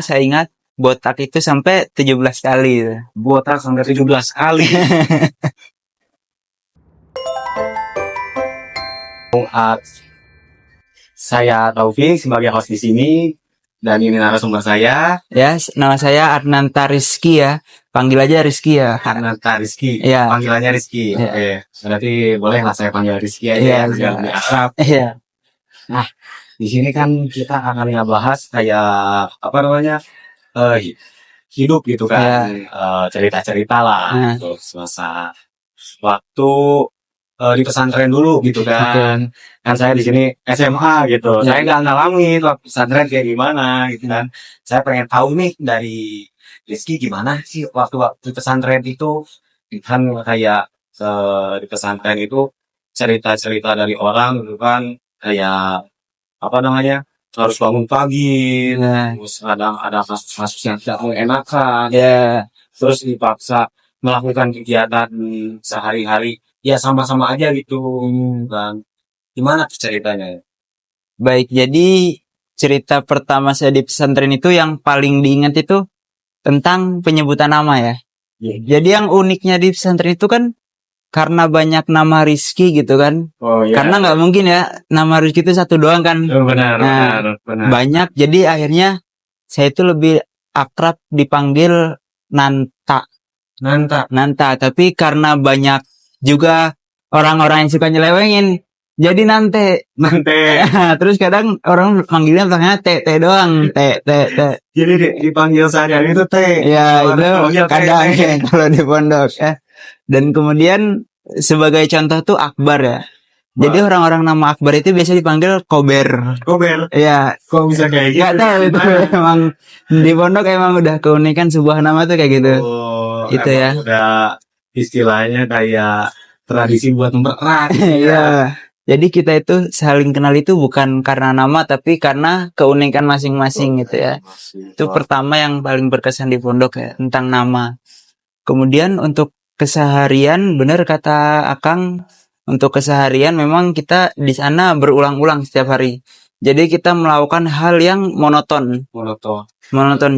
saya ingat botak itu sampai 17 kali. Botak sampai 17 kali. Saya Taufik sebagai host di sini dan ini narasumber saya. Ya, nama saya Adnanta Rizky ya. Panggil aja Rizky ya. Adnanta Rizky. Iya. Panggilannya Rizky. Iya. Oke. Berarti bolehlah saya panggil Rizky aja Iya, ya, biar lebih akrab. Iya. Nah, di sini kan kita akan ngebahas kayak apa namanya? Hidup gitu kan. Cerita-cerita lah gitu. Semasa waktu di pesantren dulu gitu kan. Kan saya di sini SMA gitu. Saya nggak ngalamin waktu pesantren kayak gimana gitu kan. Saya pengen tahu nih dari Rizky gimana sih waktu di pesantren itu, kan kayak di pesantren itu cerita-cerita dari orang gitu kan, kayak apa namanya, harus bangun pagi, terus kadang ada kasus-kasus yang tidak mengenakan, terus dipaksa melakukan kegiatan sehari-hari ya sama-sama aja gitu kan. Gimana tuh ceritanya? Baik, jadi cerita pertama saya di pesantren itu yang paling diingat itu tentang penyebutan nama ya. Jadi yang uniknya di pesantren itu kan karena banyak nama Rizky gitu kan. Karena nggak mungkin ya nama Rizky itu satu doang kan. Benar. Banyak, jadi akhirnya saya itu lebih akrab dipanggil Nanta. Tapi karena banyak juga orang-orang yang suka nyelewengin, jadi Nante. Terus kadang orang manggilnya T doang. T. Jadi dipanggil sehari-hari itu T. Ya, itu kadang kalau di pondok ya. Dan kemudian sebagai contoh tuh Akbar ya. Jadi orang-orang nama Akbar itu biasa dipanggil Kober. Iya. Kok bisa kayak gitu? Gak tahu itu emang di pondok emang udah keunikan sebuah nama tuh kayak gitu. Itu ya. Udah istilahnya kayak tradisi buat mempererat. Iya. Jadi kita itu saling kenal itu bukan karena nama tapi karena keunikan masing-masing gitu ya. Itu pertama yang paling berkesan di pondok ya, tentang nama. Kemudian untuk keseharian, benar kata Akang, untuk keseharian memang kita di sana berulang-ulang setiap hari. Jadi kita melakukan hal yang monoton.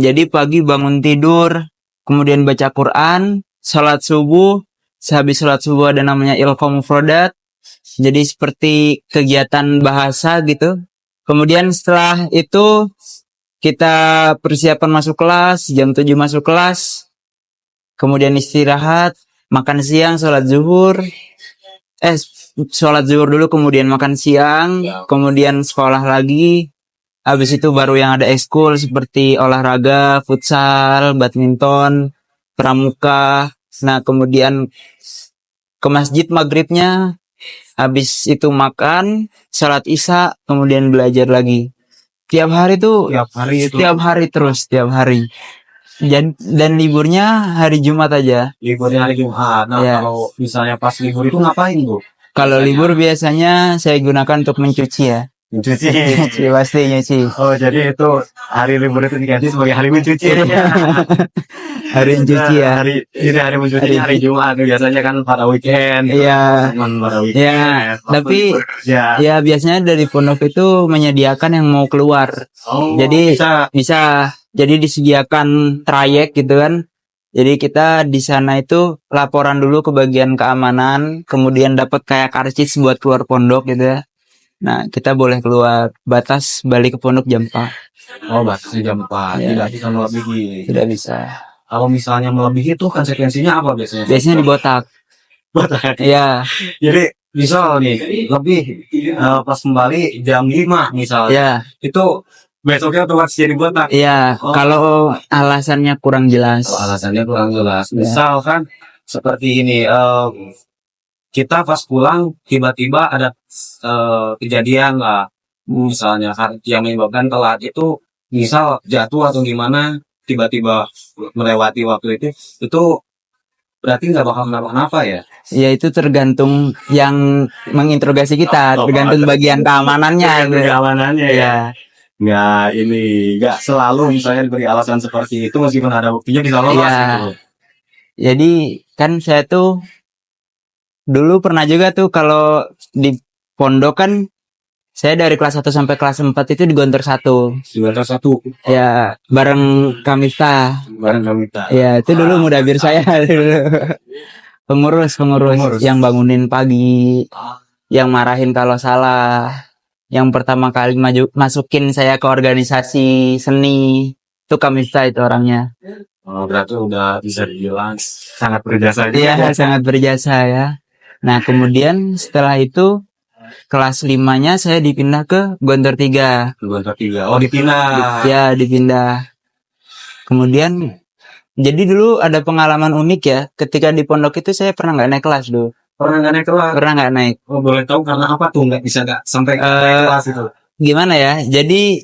Jadi pagi bangun tidur, kemudian baca Quran, sholat subuh, sehabis sholat subuh ada namanya ilqa mufradat. Jadi seperti kegiatan bahasa gitu. Kemudian setelah itu kita persiapan masuk kelas, jam 7 masuk kelas. Kemudian istirahat, makan siang, sholat zuhur. Sholat zuhur dulu, kemudian makan siang, kemudian sekolah lagi. Habis itu baru yang ada ekskul seperti olahraga, futsal, badminton, pramuka. Nah, kemudian ke masjid maghribnya. Habis itu makan, sholat isya, kemudian belajar lagi. Tiap hari terus. Dan liburnya hari Jumat aja. Liburnya hari Jumat. Nah, kalau misalnya pas libur itu ngapain, Bu? Kalau libur biasanya saya gunakan untuk mencuci ya. Mencuci. Pasti nyuci. Oh, jadi itu hari libur itu diganti sebagai hari mencuci. Hari mencuci ya. Hari mencuci hari Jumat biasanya kan pada weekend. Iya. Tapi ya biasanya dari pondok itu menyediakan yang mau keluar. Jadi bisa. Jadi disediakan trayek gitu kan. Jadi kita di sana itu laporan dulu ke bagian keamanan, kemudian dapat kayak karcis buat keluar pondok gitu ya. Nah, kita boleh keluar. Batas balik ke pondok jam 4. Oh, batasnya jam 4. Tidak bisa melebihi. Tidak bisa. Kalau misalnya melebihi itu konsekuensinya apa biasanya? Biasanya dibotak. Iya. Jadi misal nih lebih pas kembali jam 5 misalnya. Itu besoknya otomatis jadi botak. Iya, kalau alasannya kurang jelas. Misal kan seperti ini, kita pas pulang tiba-tiba ada kejadian lah, misalnya yang menyebabkan telat itu, misal jatuh atau gimana, tiba-tiba melewati waktu itu berarti nggak bakal kenapa-napa ya? Ya itu tergantung yang menginterogasi kita, tergantung bagian keamanannya. Ya. Nggak selalu misalnya diberi alasan seperti itu meskipun ada buktinya bisa lolos gitu. Jadi kan saya tuh dulu pernah juga tuh kalau di pondok kan Saya dari kelas 1 sampai kelas 4 itu di Gontor 1. Di Gontor 1. Ya, bareng Kamifta. Ya, itu dulu mudabir saya dulu. Pengurus yang bangunin pagi, yang marahin kalau salah, yang pertama kali masukin saya ke organisasi seni. Itu Kamifta itu orangnya. Oh, berarti udah bisa dibilang sangat berjasa. Iya, sangat berjasa ya. Nah, kemudian setelah itu kelas 5-nya saya dipindah ke Gontor 3. Gontor 3. Oh, dipindah. Ya, dipindah. Kemudian jadi dulu ada pengalaman unik ya. Ketika di pondok itu saya pernah nggak naik kelas dulu. Pernah nggak naik? Oh, boleh tahu karena apa tuh nggak sampai naik kelas itu? Gimana ya? Jadi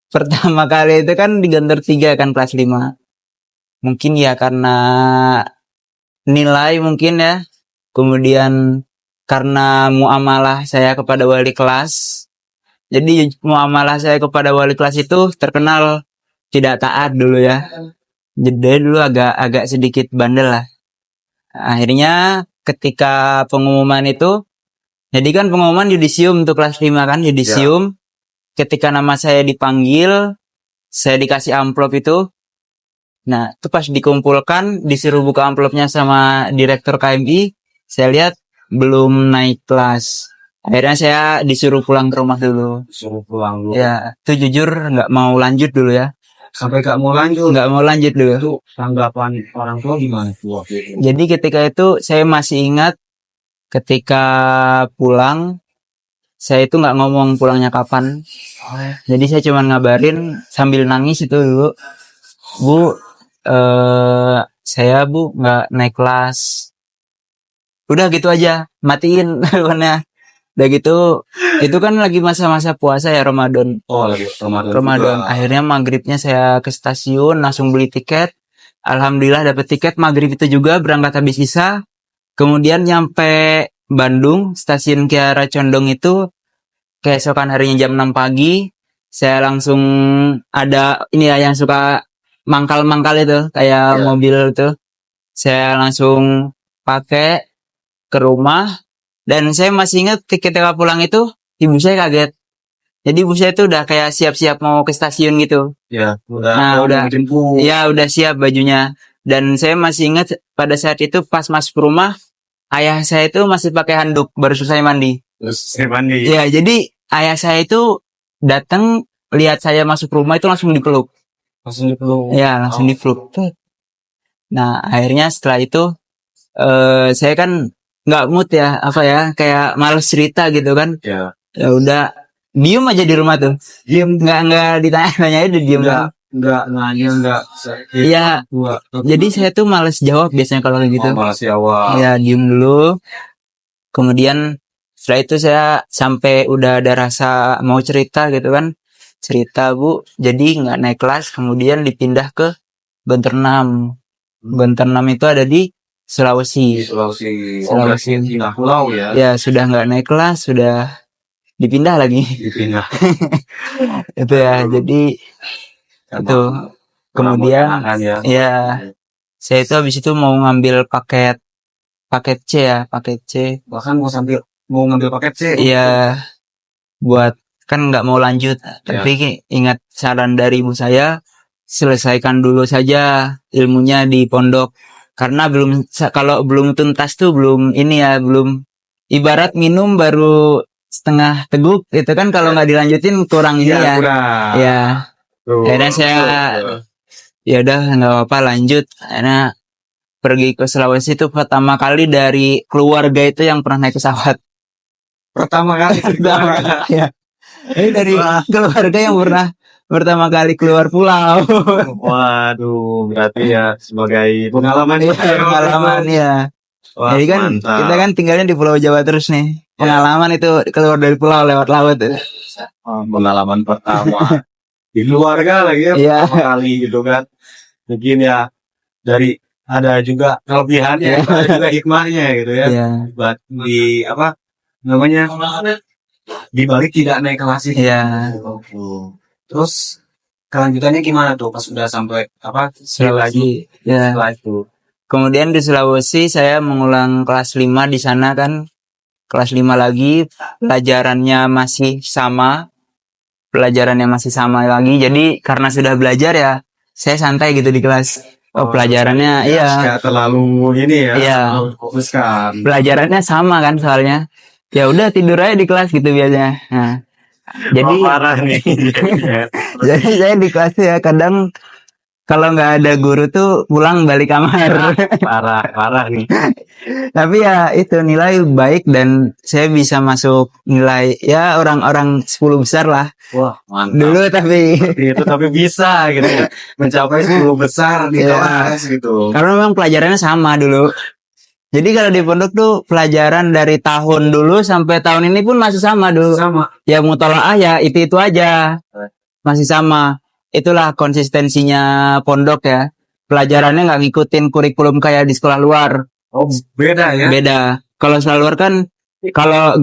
pertama kali itu kan di Gontor 3 kan kelas 5. Mungkin ya karena nilai mungkin ya. Kemudian karena muamalah saya kepada wali kelas. Jadi muamalah saya kepada wali kelas itu terkenal tidak taat dulu ya. Jadi dulu agak sedikit bandel lah. Akhirnya ketika pengumuman itu, jadi kan pengumuman yudisium untuk kelas 5 kan, yudisium. Ya. Ketika nama saya dipanggil, saya dikasih amplop itu. Nah, itu pas dikumpulkan, disuruh buka amplopnya sama direktur KMI, saya lihat belum naik kelas. Akhirnya saya disuruh pulang ke rumah dulu. Disuruh pulang dulu. Ya, itu jujur nggak mau lanjut dulu ya. Sampai nggak mau lanjut dulu. Itu tanggapan orang tua gimana? Jadi ketika itu saya masih ingat ketika pulang, saya itu nggak ngomong pulangnya kapan. Jadi saya cuma ngabarin sambil nangis itu dulu, Bu, saya Bu nggak naik kelas. Udah gitu aja, matiin teleponnya. Udah gitu, itu kan lagi masa-masa puasa ya, Ramadan. Oh, lagi Ramadan. Akhirnya maghribnya saya ke stasiun, langsung beli tiket. Alhamdulillah dapet tiket maghrib itu juga, berangkat habis isya. Kemudian nyampe Bandung, stasiun Kiara Condong itu, keesokan harinya jam 6 pagi. Saya langsung ada ini ya yang suka mangkal-mangkal itu, kayak mobil itu. Saya langsung pakai ke rumah. Dan saya masih ingat ketika pulang itu, ibu saya kaget. Jadi ibu saya itu udah kayak siap-siap mau ke stasiun gitu. Ya, udah siap bajunya. Dan saya masih ingat pada saat itu pas masuk ke rumah, ayah saya itu masih pakai handuk, baru selesai mandi. Ya, jadi ayah saya itu datang lihat saya masuk rumah itu langsung dipeluk. Ya, langsung dipeluk. Nah, akhirnya setelah itu, saya kan nggak mood ya, kayak males cerita gitu kan. Ya udah diem aja di rumah tuh. Nggak ditanya-tanya, udah diem. Nggak nanya. Iya. Jadi saya tuh males jawab biasanya kalau kayak gitu. Males jawab. Ya, diem dulu. Kemudian setelah itu saya sampai udah ada rasa mau cerita gitu kan. Cerita, Bu, jadi nggak naik kelas, kemudian dipindah ke Gontor 6. Gontor 6 itu ada di Sulawesi. Pindah pulau ya. Ya, sudah nggak naik kelas, sudah dipindah lagi. Itu ya, jadi itu. Kemudian ya, saya itu habis itu mau ngambil paket C ya, paket C. Bahkan mau ngambil paket C. Iya, buat kan nggak mau lanjut. Tapi ingat saran dari ibu saya, selesaikan dulu saja ilmunya di pondok. Karena kalau belum tuntas tuh belum ibarat minum baru setengah teguk itu kan, kalau nggak dilanjutin kurang ini ya. Ya. Akhirnya saya ya udah nggak apa-apa lanjut. Akhirnya pergi ke Sulawesi itu pertama kali dari keluarga itu yang pernah naik pesawat. Pertama kali. Ya. Ini dari keluarga yang pernah pertama kali keluar pulau. Waduh, berarti ya sebagai pengalaman ya. Wah, jadi kan mantap. Kita kan tinggalnya di Pulau Jawa terus nih. Pengalaman itu keluar dari pulau lewat laut. Pengalaman pertama di keluarga lagi ya, pertama kali gitu kan. Mungkin ya dari ada juga kelebihannya, ada juga hikmahnya gitu ya. Buat di di balik tidak naik kelas itu. Terus kelanjutannya gimana tuh pas udah sampai Sulawesi? Setelah itu. Kemudian di Sulawesi saya mengulang kelas 5 di sana kan. Kelas 5 lagi pelajarannya masih sama lagi. Jadi karena sudah belajar ya, saya santai gitu di kelas. Pelajarannya nggak terlalu ini ya, Iya. terlalu fokuskan. Pelajarannya sama kan soalnya. Ya udah tidur aja di kelas gitu biasanya. Nah, jadi parah nih. jadi saya di kelas ya kadang kalau nggak ada guru tuh pulang balik kamar. parah nih. Tapi ya itu nilai baik dan saya bisa masuk nilai ya orang-orang 10 besar lah. Wah, mantap. Dulu tapi itu tapi bisa gitu ya. Mencapai 10 besar di kelas gitu. Karena memang pelajarannya sama dulu. Jadi kalau di pondok tuh pelajaran dari tahun dulu sampai tahun ini pun masih sama dulu. Sama. Ya mutolaah ya itu aja. Masih sama. Itulah konsistensinya pondok ya. Pelajarannya nggak ngikutin kurikulum kayak di sekolah luar. Oh, beda ya? Beda. Kalau sekolah luar kan kalau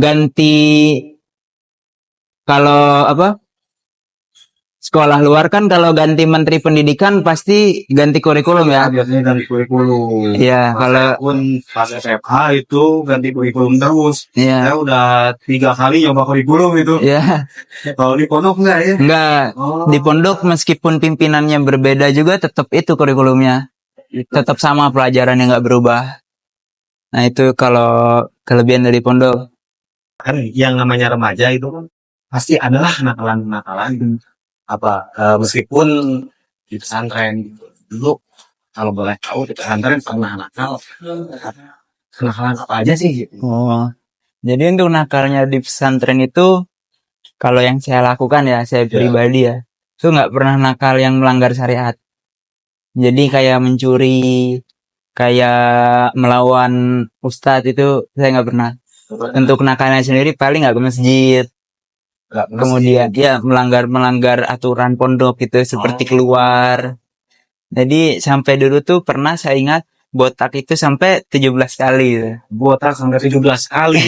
sekolah luar kan kalau ganti menteri pendidikan pasti ganti kurikulum ya. Biasanya ganti kurikulum. Iya, kalau pun pas SMA itu ganti kurikulum terus. Iya. Saya udah 3 kali nyoba kurikulum itu. Iya. Kalau di pondok enggak ya? Enggak. Di pondok meskipun pimpinannya berbeda juga tetap itu kurikulumnya. Tetap sama pelajarannya nggak berubah. Nah, itu kalau kelebihan dari pondok. Kan yang namanya remaja itu kan pasti adalah nakalan-nakalan. Meskipun di pesantren dulu kalau boleh tahu di pesantren pernah nakal. Kenakalan apa aja sih gitu. Jadi untuk nakalnya di pesantren itu kalau yang saya lakukan ya, saya pribadi ya, itu nggak pernah nakal yang melanggar syariat. Jadi kayak mencuri, kayak melawan ustadz itu saya nggak pernah. Untuk nakalnya sendiri paling nggak ke masjid. Kemudian ya melanggar aturan pondok gitu seperti keluar. Jadi sampai dulu tuh pernah saya ingat botak itu sampai 17 kali gitu. Botak sampai 17 kali.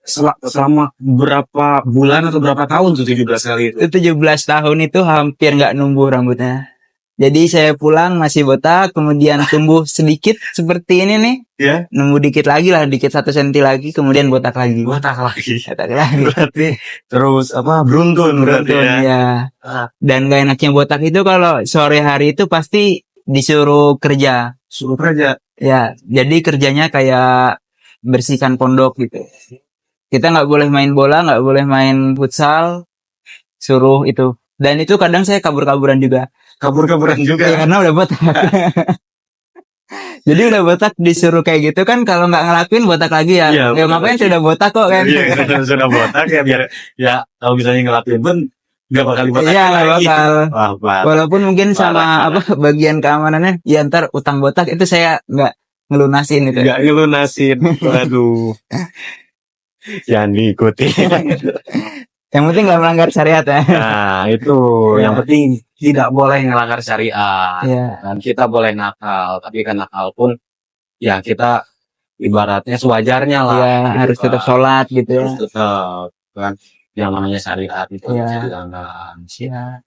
Selama berapa bulan atau berapa tahun tuh 17 kali itu? 17 tahun itu hampir nggak numbuh rambutnya. Jadi saya pulang masih botak, kemudian tumbuh sedikit seperti ini nih. Ya. Numbuh dikit lagi lah, dikit 1 senti lagi, kemudian botak lagi. Berarti terus beruntun ya. Dan gak enaknya botak itu kalau sore hari itu pasti disuruh kerja. Suruh kerja. Ya, jadi kerjanya kayak bersihkan pondok gitu. Kita nggak boleh main bola, nggak boleh main futsal, suruh itu. Dan itu kadang saya kabur-kaburan juga. Ya, karena udah botak. Jadi udah botak disuruh kayak gitu kan, kalau nggak ngelakuin botak lagi ya. Ya ngapain sudah botak kok kan. Iya, sudah botak ya biar ya kalau misalnya ngelakuin pun nggak bakal botak. Iya, nggak bakal. Walaupun mungkin sama bagian keamanannya ya ntar utang botak itu saya nggak ngelunasin itu. Nggak ngelunasin. Waduh. Jangan diikuti. Yang penting nggak melanggar syariat ya. Nah itu yang penting tidak boleh melanggar syariat. Dan kita boleh nakal, tapi kan nakal pun ya kita ibaratnya sewajarnya lah. Iya, gitu harus tetap sholat gitu. Harus tetap kan yang namanya syariat itu dilanggar. Iya.